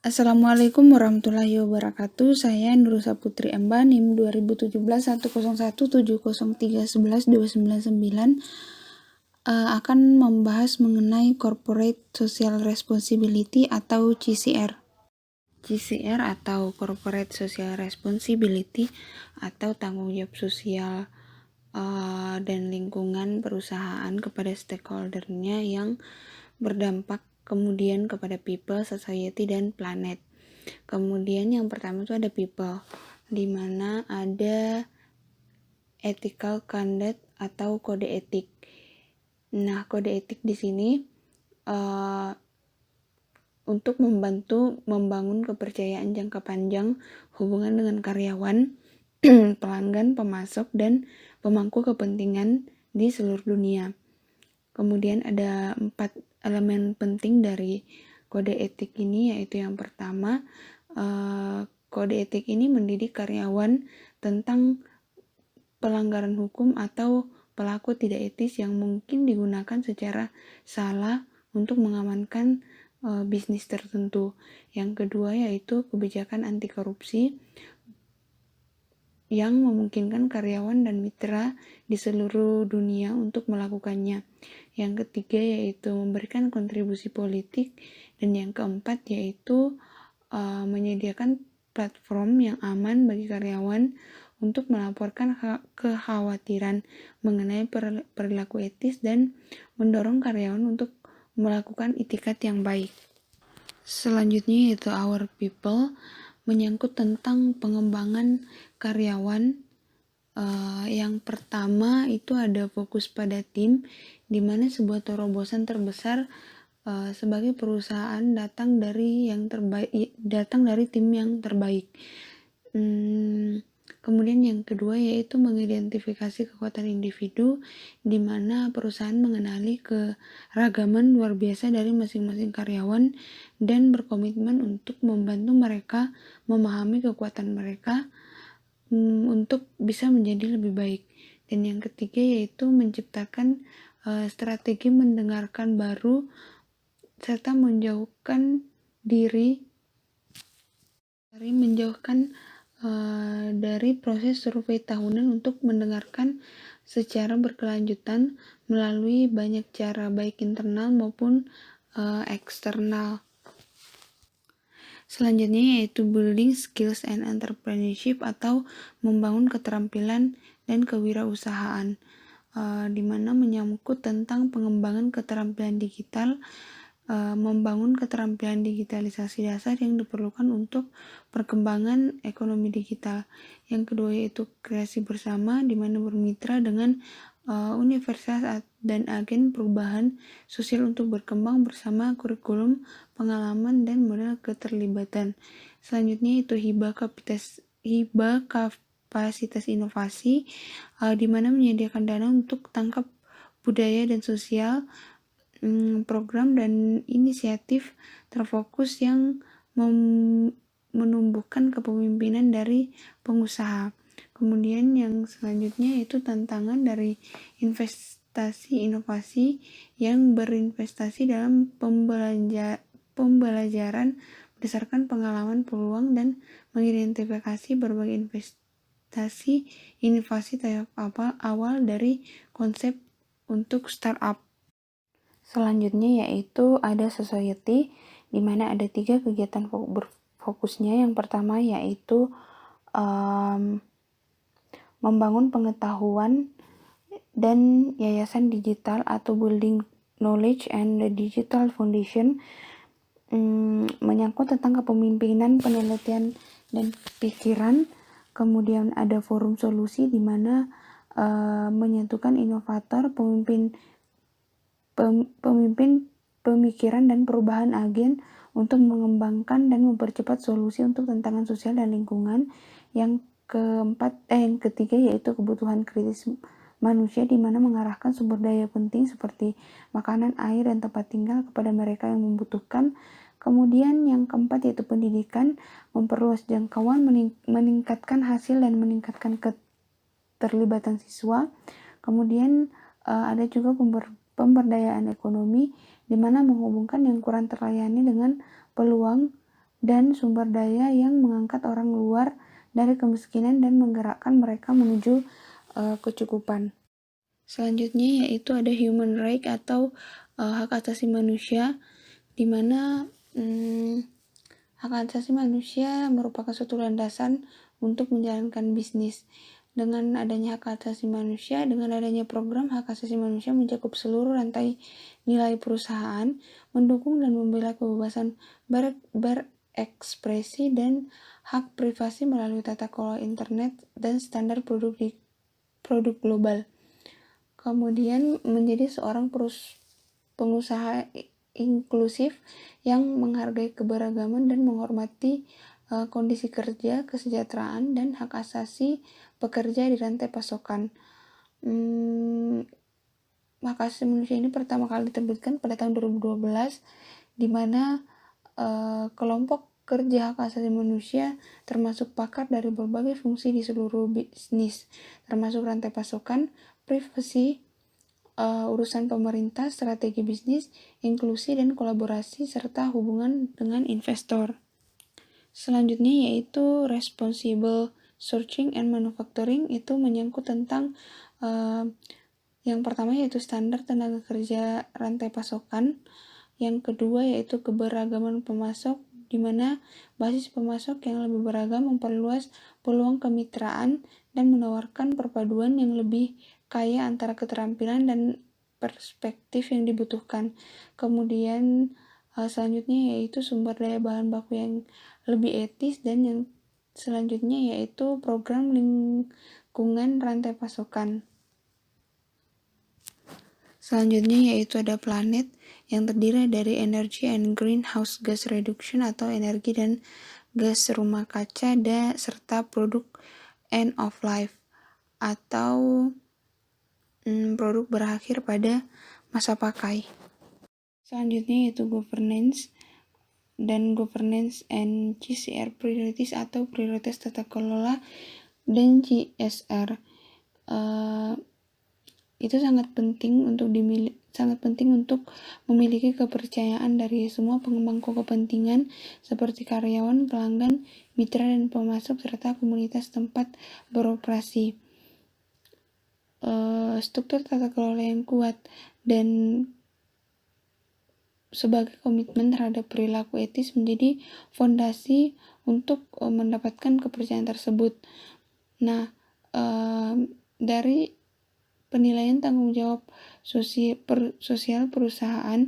Assalamualaikum warahmatullahi wabarakatuh. Saya Nurusa Putri Emba, NIM 2017 1017031311129 akan membahas mengenai Corporate Social Responsibility atau CSR. CSR atau Corporate Social Responsibility atau tanggung jawab sosial dan lingkungan perusahaan kepada stakeholder-nya yang berdampak kemudian kepada people, society, dan planet. Kemudian yang pertama itu ada people, di mana ada ethical conduct atau kode etik. Nah, kode etik di sini untuk membantu membangun kepercayaan jangka panjang hubungan dengan karyawan, pelanggan, pemasok, dan pemangku kepentingan di seluruh dunia. Kemudian ada 4 elemen penting dari kode etik ini, yaitu yang pertama, kode etik ini mendidik karyawan tentang pelanggaran hukum atau pelaku tidak etis yang mungkin digunakan secara salah untuk mengamankan bisnis tertentu. Yang kedua yaitu kebijakan anti korupsi yang memungkinkan karyawan dan mitra di seluruh dunia untuk melakukannya. Yang ketiga yaitu memberikan kontribusi politik, dan yang keempat yaitu menyediakan platform yang aman bagi karyawan untuk melaporkan kekhawatiran mengenai perilaku etis dan mendorong karyawan untuk melakukan itikat yang baik. Selanjutnya yaitu our people, menyangkut tentang pengembangan karyawan. Yang pertama itu ada fokus pada tim, di mana sebuah terobosan terbesar sebagai perusahaan datang dari tim yang terbaik. Kemudian yang kedua yaitu mengidentifikasi kekuatan individu, di mana perusahaan mengenali keragaman luar biasa dari masing-masing karyawan dan berkomitmen untuk membantu mereka memahami kekuatan mereka untuk bisa menjadi lebih baik. Dan yang ketiga yaitu menciptakan strategi mendengarkan baru serta menjauhkan dari proses survei tahunan untuk mendengarkan secara berkelanjutan melalui banyak cara, baik internal maupun eksternal. Selanjutnya yaitu building skills and entrepreneurship atau membangun keterampilan dan kewirausahaan, di mana menyangkut tentang pengembangan keterampilan digital, membangun keterampilan digitalisasi dasar yang diperlukan untuk perkembangan ekonomi digital. Yang kedua yaitu kreasi bersama, di mana bermitra dengan universitas dan agen perubahan sosial untuk berkembang bersama kurikulum, pengalaman, dan model keterlibatan. Selanjutnya itu hibah kapasitas inovasi, di mana menyediakan dana untuk tangkap budaya dan sosial, program dan inisiatif terfokus yang menumbuhkan kepemimpinan dari pengusaha. Kemudian yang selanjutnya itu tantangan dari investasi inovasi yang berinvestasi dalam pembelajaran berdasarkan pengalaman, peluang, dan mengidentifikasi berbagai investasi inovasi tahap awal dari konsep untuk startup. Selanjutnya yaitu ada society, di mana ada 3 kegiatan berfokusnya. Yang pertama yaitu membangun pengetahuan dan yayasan digital atau building knowledge and the digital foundation, menyangkut tentang kepemimpinan, penelitian, dan pikiran. Kemudian ada forum solusi, di mana menyatukan inovator, pemimpin pemikiran dan perubahan agen untuk mengembangkan dan mempercepat solusi untuk tantangan sosial dan lingkungan. Yang ketiga yaitu kebutuhan kritis manusia, di mana mengarahkan sumber daya penting seperti makanan, air, dan tempat tinggal kepada mereka yang membutuhkan. Kemudian yang keempat yaitu pendidikan, memperluas jangkauan, meningkatkan hasil, dan meningkatkan keterlibatan siswa. Kemudian ada juga pemberdayaan ekonomi, di mana menghubungkan yang kurang terlayani dengan peluang dan sumber daya yang mengangkat orang luar dari kemiskinan dan menggerakkan mereka menuju kecukupan. Selanjutnya yaitu ada human right atau hak asasi manusia, di mana hak asasi manusia merupakan suatu landasan untuk menjalankan bisnis. Dengan adanya hak asasi manusia, dengan adanya program hak asasi manusia mencakup seluruh rantai nilai perusahaan, mendukung dan membela kebebasan berekspresi dan hak privasi melalui tata kelola internet dan standar produk global. Kemudian menjadi seorang pengusaha inklusif yang menghargai keberagaman dan menghormati kondisi kerja, kesejahteraan, dan hak asasi pekerja di rantai pasokan. Hak asasi manusia ini pertama kali diterbitkan pada tahun 2012, di mana kelompok kerja hak asasi manusia termasuk pakar dari berbagai fungsi di seluruh bisnis, termasuk rantai pasokan, privasi, urusan pemerintah, strategi bisnis, inklusi dan kolaborasi, serta hubungan dengan investor. Selanjutnya yaitu responsible sourcing and manufacturing, itu menyangkut tentang yang pertama yaitu standar tenaga kerja rantai pasokan, yang kedua yaitu keberagaman pemasok, di mana basis pemasok yang lebih beragam memperluas peluang kemitraan dan menawarkan perpaduan yang lebih kaya antara keterampilan dan perspektif yang dibutuhkan. Kemudian selanjutnya yaitu sumber daya bahan baku yang lebih etis, dan yang selanjutnya yaitu program lingkungan rantai pasokan. Selanjutnya yaitu ada planet yang terdiri dari energy and greenhouse gas reduction atau energi dan gas rumah kaca serta produk end of life atau produk berakhir pada masa pakai. Selanjutnya yaitu governance and GCR priorities atau prioritas tata kelola dan GSR. Itu sangat penting untuk memiliki kepercayaan dari semua pemangku kepentingan seperti karyawan, pelanggan, mitra dan pemasok serta komunitas tempat beroperasi. Struktur tata kelola yang kuat dan sebagai komitmen terhadap perilaku etis menjadi fondasi untuk mendapatkan kepercayaan tersebut. Nah, dari penilaian tanggung jawab sosial perusahaan,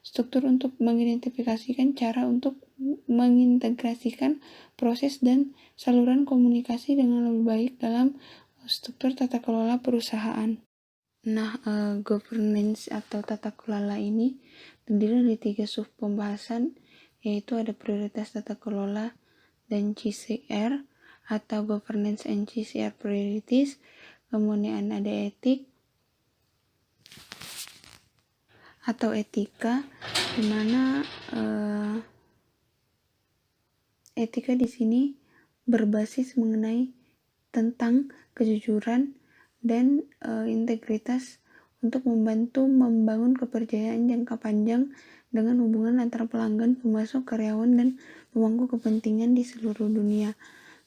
struktur untuk mengidentifikasikan cara untuk mengintegrasikan proses dan saluran komunikasi dengan lebih baik dalam struktur tata kelola perusahaan. Nah, governance atau tata kelola ini terdiri dari 3 sub pembahasan, yaitu ada prioritas tata kelola dan GCR atau governance and GCR priorities, kemudian ada etik atau etika, di mana etika di sini berbasis mengenai tentang kejujuran dan integritas untuk membantu membangun kepercayaan jangka panjang dengan hubungan antara pelanggan, pemasok, karyawan, dan pemangku kepentingan di seluruh dunia.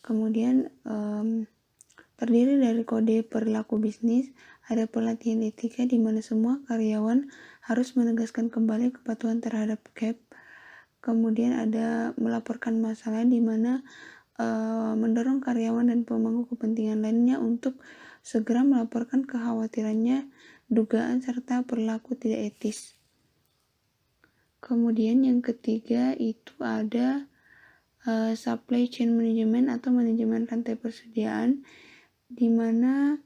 Kemudian terdiri dari kode perilaku bisnis, ada pelatihan etika di mana semua karyawan harus menegaskan kembali kepatuhan terhadap KEP. Kemudian ada melaporkan masalah, di mana mendorong karyawan dan pemangku kepentingan lainnya untuk segera melaporkan kekhawatirannya, dugaan serta perilaku tidak etis. Kemudian yang ketiga itu ada supply chain management atau manajemen rantai persediaan, di mana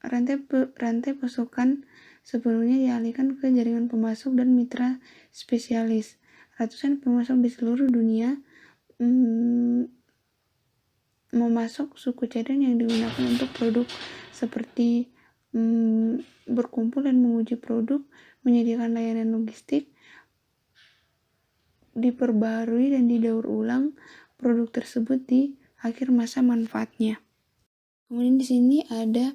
rantai pasokan sepenuhnya dialihkan ke jaringan pemasok dan mitra spesialis. Ratusan pemasok di seluruh dunia memasok suku cadang yang digunakan untuk produk seperti berkumpul dan menguji produk, menyediakan layanan logistik, diperbarui dan didaur ulang produk tersebut di akhir masa manfaatnya. Kemudian di sini ada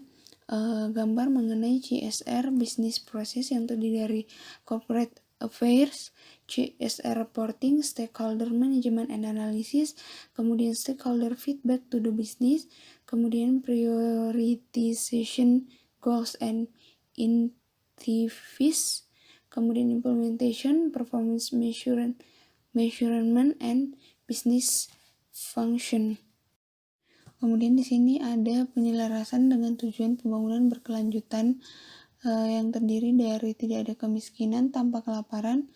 gambar mengenai CSR business process yang terdiri dari corporate affairs, CSR reporting, stakeholder management and analysis, kemudian stakeholder feedback to the business, kemudian prioritization goals and incentives, kemudian implementation, performance measurement and business function. Kemudian di sini ada penyelarasan dengan tujuan pembangunan berkelanjutan yang terdiri dari tidak ada kemiskinan tanpa kelaparan.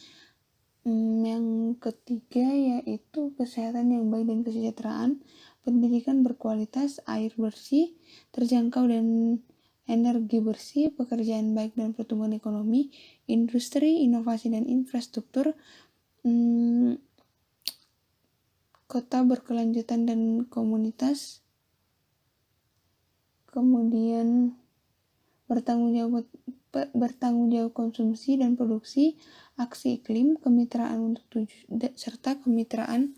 Yang ketiga yaitu kesehatan yang baik dan kesejahteraan, pendidikan berkualitas, air bersih, terjangkau dan energi bersih, pekerjaan baik dan pertumbuhan ekonomi, industri, inovasi dan infrastruktur, kota berkelanjutan dan komunitas, kemudian bertanggung jawab konsumsi dan produksi, aksi iklim, kemitraan serta kemitraan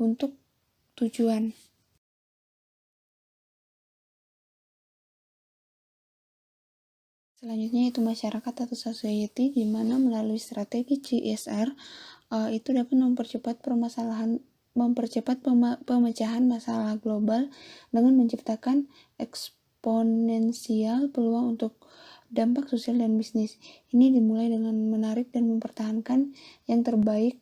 untuk tujuan. Selanjutnya yaitu masyarakat atau society, di mana melalui strategi CSR itu dapat mempercepat pemecahan masalah global dengan menciptakan eksponensial peluang untuk dampak sosial dan bisnis. Ini dimulai dengan menarik dan mempertahankan yang terbaik,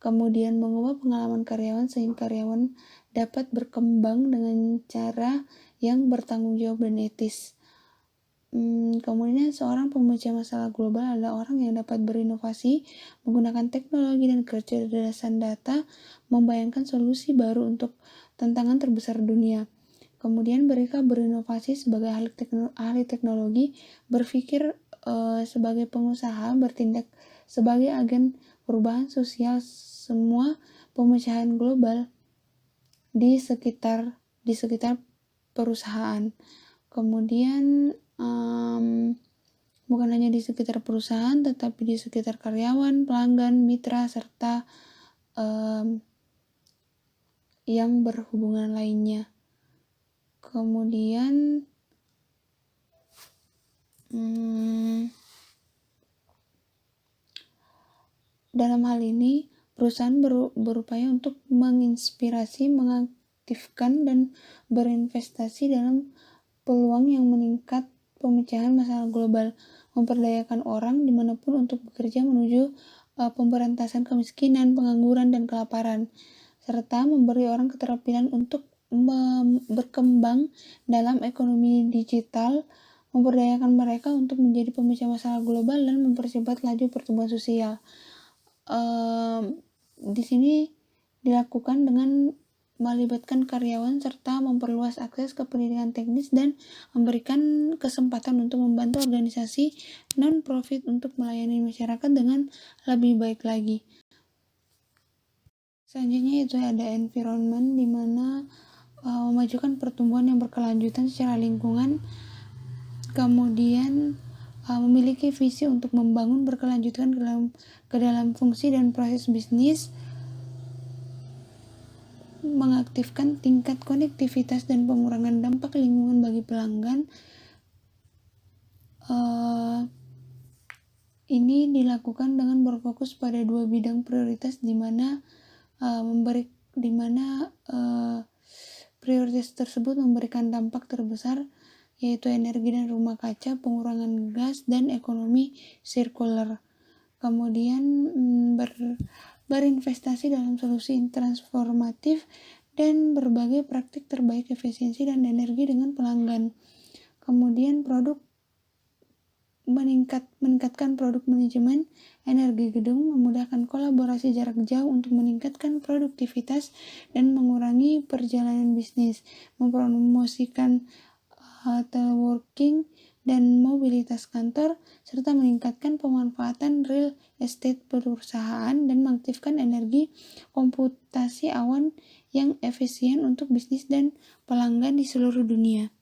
kemudian mengubah pengalaman karyawan sehingga karyawan dapat berkembang dengan cara yang bertanggung jawab dan etis. Kemudian seorang pemecah masalah global adalah orang yang dapat berinovasi, menggunakan teknologi dan kecerdasan data, membayangkan solusi baru untuk tantangan terbesar dunia. Kemudian mereka berinovasi sebagai ahli teknologi, berpikir sebagai pengusaha, bertindak sebagai agen perubahan sosial semua pemecahan global di sekitar perusahaan. Kemudian bukan hanya di sekitar perusahaan, tetapi di sekitar karyawan, pelanggan, mitra, serta yang berhubungan lainnya. Kemudian dalam hal ini perusahaan berupaya untuk menginspirasi, mengaktifkan, dan berinvestasi dalam peluang yang meningkat pemecahan masalah global, memperdayakan orang dimanapun untuk bekerja menuju pemberantasan kemiskinan, pengangguran, dan kelaparan, serta memberi orang keterampilan untuk berkembang dalam ekonomi digital, memperdayakan mereka untuk menjadi pemecah masalah global dan mempercepat laju pertumbuhan sosial. Di sini dilakukan dengan melibatkan karyawan serta memperluas akses ke pendidikan teknis dan memberikan kesempatan untuk membantu organisasi non-profit untuk melayani masyarakat dengan lebih baik lagi. Selanjutnya itu ada environment, di mana memajukan pertumbuhan yang berkelanjutan secara lingkungan, kemudian memiliki visi untuk membangun berkelanjutan ke dalam fungsi dan proses bisnis, mengaktifkan tingkat konektivitas dan pengurangan dampak lingkungan bagi pelanggan. Ini dilakukan dengan berfokus pada 2 bidang prioritas, di mana prioritas tersebut memberikan dampak terbesar, yaitu energi dan rumah kaca, pengurangan gas, dan ekonomi sirkular. Kemudian berinvestasi dalam solusi transformatif dan berbagai praktik terbaik efisiensi dan energi dengan pelanggan. Kemudian meningkatkan produk manajemen energi gedung, memudahkan kolaborasi jarak jauh untuk meningkatkan produktivitas dan mengurangi perjalanan bisnis, mempromosikan teleworking dan mobilitas kantor, serta meningkatkan pemanfaatan real estate perusahaan dan mengaktifkan energi komputasi awan yang efisien untuk bisnis dan pelanggan di seluruh dunia.